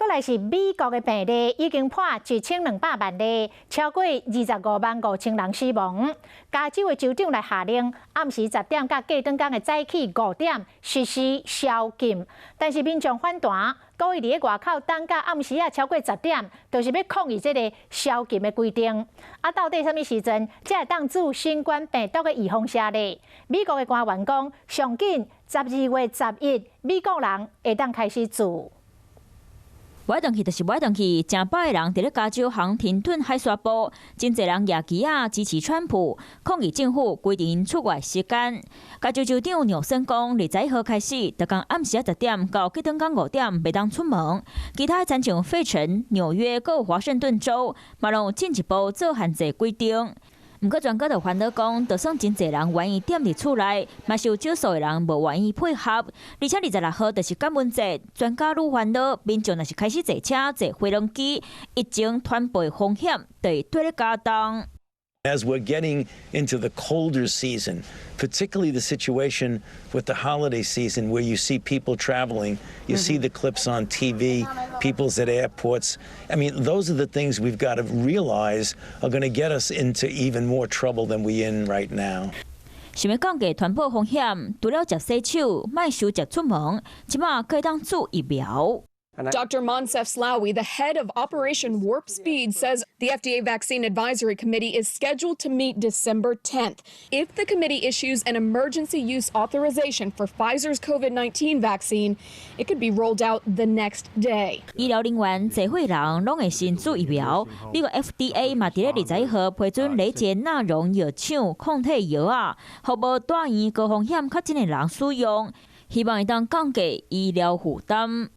来是美国的病例已经破1200万例，超过255000人死亡。加州的州长来下令，暗时10点到过顿工的早起5点实施宵禁，但是民众反弹，故意伫咧外口等到暗时超过10点，就是要抗议这个宵禁的规定。到底什么时阵才会当做新冠病毒的预防策略？美国的官员讲，上紧12月11，美国人会当开始做。歪动去就是歪动去，真饱的人伫咧加州航停顿海沙堡，真侪人举旗仔支持川普，抗议政府规定出外时间。加州州长纽森讲，21号开始，逐工暗时10点到过顿工5点袂当出门。其他参像费城、纽约、有华盛顿州，嘛拢有进一步做限制规定。不过，专家就烦恼讲，就算真侪人愿意踮伫厝内，嘛是有少数的人无愿意配合。而且26号就是感恩节，专家愈烦恼，民众若是开始坐车、坐飞龙机，疫情传播的风险就会对咧加重。As we're getting into the colder season, particularly the situation with the holiday season where you see people traveling, you see the clips on TV, people's at airports. I mean, those are the things we've got to realize are going to get us into even more trouble than we're in right now. 想要降低传播风险，除了食洗手、莫收食出门，即马可以当做疫苗。Dr. Moncef Slaoui, the head of Operation Warp Speed, says the FDA Vaccine Advisory Committee is scheduled to meet December 10th. If the committee issues an emergency use authorization for Pfizer's COVID-19 vaccine, it could be rolled out the next day. 医疗人员、社会人拢会先做疫苗。美国 FDA 嘛，伫咧21号批准雷捷纳荣药厂抗体药啊，互无住院高风险较真的人使用，希望会当降低医疗负担。